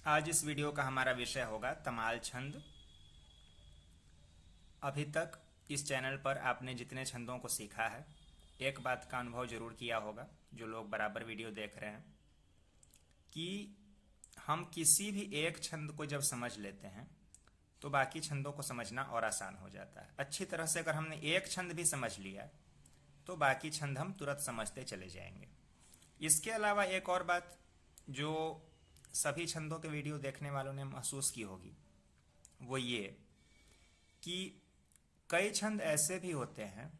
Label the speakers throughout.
Speaker 1: आज इस वीडियो का हमारा विषय होगा तमाल छंद। अभी तक इस चैनल पर आपने जितने छंदों को सीखा है, एक बात का अनुभव जरूर किया होगा, जो लोग बराबर वीडियो देख रहे हैं, कि हम किसी भी एक छंद को जब समझ लेते हैं तो बाकी छंदों को समझना और आसान हो जाता है। अच्छी तरह से अगर हमने एक छंद भी समझ लिया तो बाकी छंद हम तुरंत समझते चले जाएंगे। इसके अलावा एक और बात जो सभी छंदों के वीडियो देखने वालों ने महसूस की होगी, वो ये कि कई छंद ऐसे भी होते हैं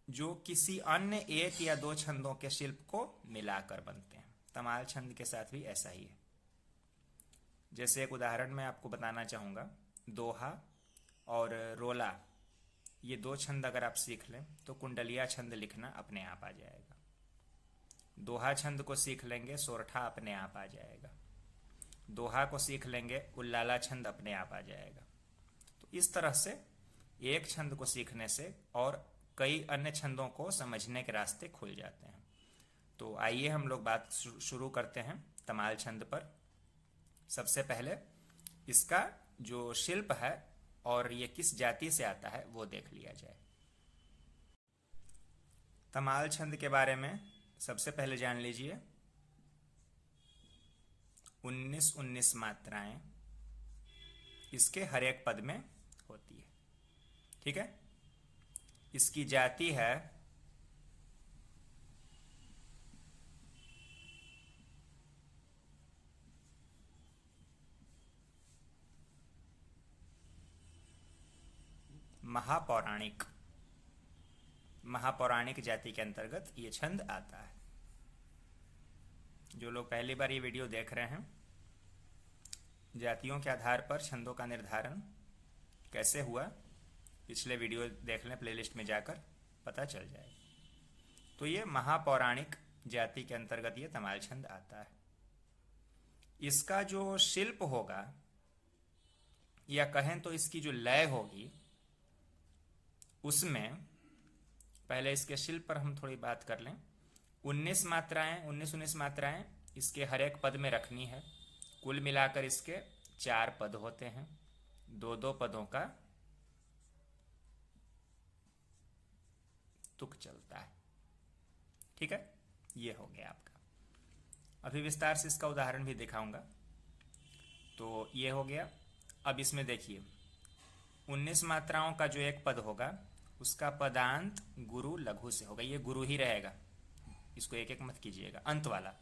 Speaker 1: जो किसी अन्य एक या दो छंदों के शिल्प को मिलाकर बनते हैं। तमाल छंद के साथ भी ऐसा ही है। जैसे एक उदाहरण मैं आपको बताना चाहूँगा, दोहा और रोला, ये दो छंद अगर आप सीख लें तो कुंडलिया छंद लिखना अपने आप आ जाएगा। दोहा छंद को सीख लेंगे, सोरठा अपने आप आ जाएगा। दोहा को सीख लेंगे, उल्लाला छंद अपने आप आ जाएगा। तो इस तरह से एक छंद को सीखने से और कई अन्य छंदों को समझने के रास्ते खुल जाते हैं। तो आइए हम लोग बात शुरू करते हैं तमाल छंद पर। सबसे पहले इसका जो शिल्प है और ये किस जाति से आता है वो देख लिया जाए। तमाल छंद के बारे में सबसे पहले जान लीजिए। 19-19 मात्राएं इसके हर एक पद में होती है। ठीक है। इसकी जाति है महापौराणिक। महापौराणिक जाति के अंतर्गत ये छंद आता है। जो लोग पहली बार ये वीडियो देख रहे हैं, जातियों के आधार पर छंदों का निर्धारण कैसे हुआ, पिछले वीडियो देख लें, प्लेलिस्ट में जाकर पता चल जाए। तो ये महापौराणिक जाति के अंतर्गत ये तमाल छंद आता है। इसका जो शिल्प होगा, या कहें तो इसकी जो लय होगी, उसमें पहले इसके शिल्प पर हम थोड़ी बात कर लें। 19 मात्राएं, 19-19 मात्राएं इसके हर एक पद में रखनी है। कुल मिलाकर इसके 4 पद होते हैं, 2-2 पदों का तुक चलता है। ठीक है, ये हो गया आपका। अभी विस्तार से इसका उदाहरण भी दिखाऊंगा। तो ये हो गया। अब इसमें देखिए, 19 मात्राओं का जो एक पद होगा उसका पदांत गुरु लघु से होगा। ये गुरु ही रहेगा, इसको एक एक मत कीजिएगा। अंत वाला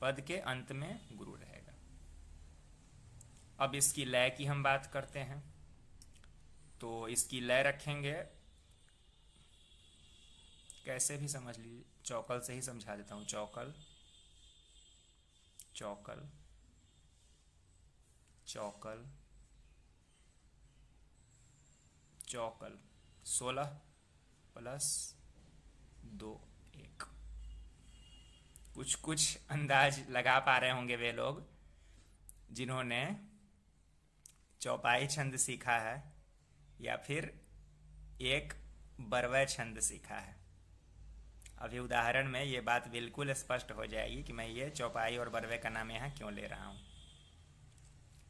Speaker 1: पद के अंत में गुरु रहेगा। अब इसकी लय की हम बात करते हैं। तो इसकी लय रखेंगे, कैसे भी समझ लीजिए, चौकल से ही समझा देता हूं। चौकल, चौकल, चौकल, चौकल। 16 + 2 1। कुछ कुछ अंदाज लगा पा रहे होंगे वे लोग जिन्होंने चौपाई छंद सीखा है या फिर एक बरवै छंद सीखा है। अभी उदाहरण में ये बात बिल्कुल स्पष्ट हो जाएगी कि मैं ये चौपाई और बरवे का नाम यहाँ क्यों ले रहा हूँ।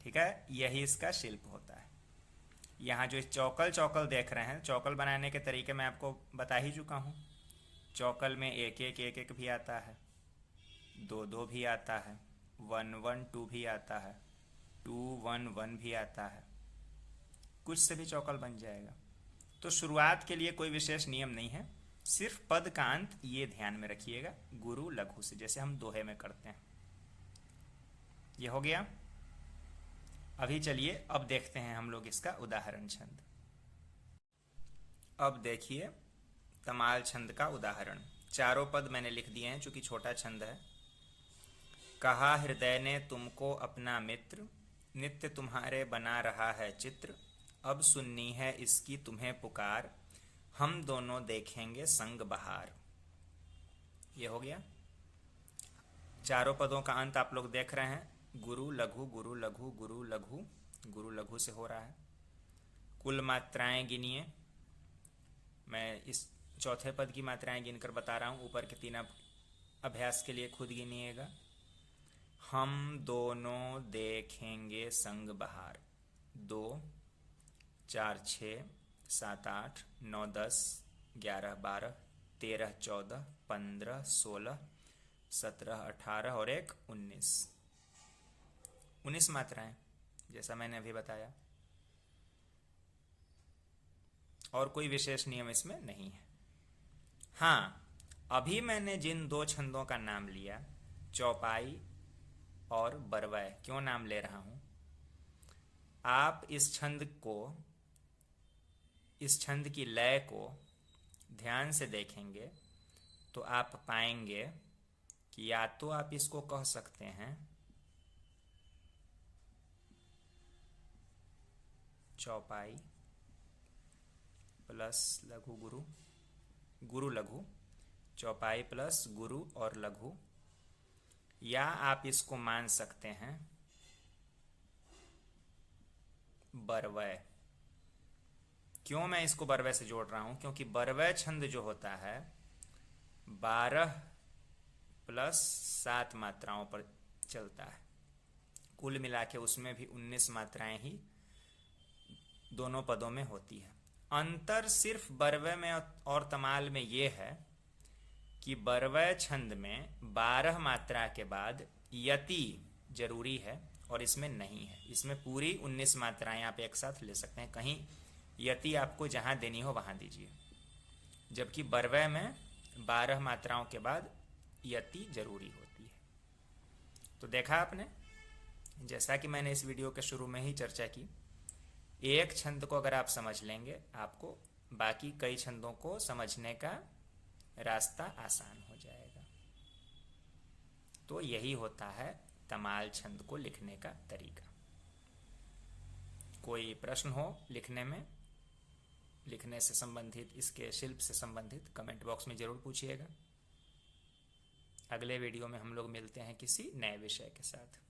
Speaker 1: ठीक है, यही इसका शिल्प होता है। यहाँ जो चौकल चौकल देख रहे हैं, चौकल बनाने के तरीके मैं आपको बता ही चुका हूँ। चौकल में 1-1-1-1 भी आता है, 2-2 भी आता है, 1-1-2 भी आता है, 2-1-1 भी आता है। कुछ से भी चौकल बन जाएगा। तो शुरुआत के लिए कोई विशेष नियम नहीं है, सिर्फ पद का अंत ये ध्यान में रखिएगा, गुरु लघु से, जैसे हम दोहे में करते हैं। ये हो गया। अभी चलिए अब देखते हैं हम लोग इसका उदाहरण छंद। अब देखिए तमाल छंद का उदाहरण। 4 पद मैंने लिख दिए हैं चूंकि छोटा छंद है। कहा हृदय ने तुमको अपना मित्र, नित्य तुम्हारे बना रहा है चित्र, अब सुननी है इसकी तुम्हें पुकार, हम दोनों देखेंगे संग बहार। ये हो गया। 4 पदों का अंत आप लोग देख रहे हैं, गुरु लघु, गुरु लघु, गुरु लघु, गुरु लघु से हो रहा है। कुल मात्राएं गिनिए। मैं इस चौथे पद की मात्राएं गिनकर बता रहा हूं, ऊपर के 3 अभ्यास के लिए खुद गिनिएगा। हम दोनों देखेंगे संग बहार। 2, 4, 6, 7, 8, 9, 10, 11, 12, 13, 14, 15, 16, 17, 18 और 1, 19। 19 मात्राएं, जैसा मैंने अभी बताया। और कोई विशेष नियम इसमें नहीं है। हाँ, अभी मैंने जिन 2 छंदों का नाम लिया, चौपाई और बरवय, क्यों नाम ले रहा हूं? आप इस छंद की लय को ध्यान से देखेंगे तो आप पाएंगे कि या तो आप इसको कह सकते हैं चौपाई प्लस लघु गुरु, गुरु लघु, चौपाई प्लस गुरु और लघु, या आप इसको मान सकते हैं बरवय। क्यों मैं इसको बरवय से जोड़ रहा हूं? क्योंकि बरवय छंद जो होता है 12 प्लस 7 मात्राओं पर चलता है। कुल मिला के उसमें भी 19 मात्राएं ही दोनों पदों में होती है। अंतर सिर्फ बरवय में और तमाल में ये है कि बरवय छंद में 12 मात्रा के बाद यति जरूरी है और इसमें नहीं है। इसमें पूरी 19 मात्राएं आप एक साथ ले सकते हैं। कहीं यति आपको जहां देनी हो वहां दीजिए, जबकि बरवय में 12 मात्राओं के बाद यति जरूरी होती है। तो देखा आपने, जैसा कि मैंने इस वीडियो के शुरू में ही चर्चा की, एक छंद को अगर आप समझ लेंगे, आपको बाकी कई छंदों को समझने का रास्ता आसान हो जाएगा। तो यही होता है तमाल छंद को लिखने का तरीका। कोई प्रश्न हो लिखने से संबंधित, इसके शिल्प से संबंधित, कमेंट बॉक्स में जरूर पूछिएगा। अगले वीडियो में हम लोग मिलते हैं किसी नए विषय के साथ।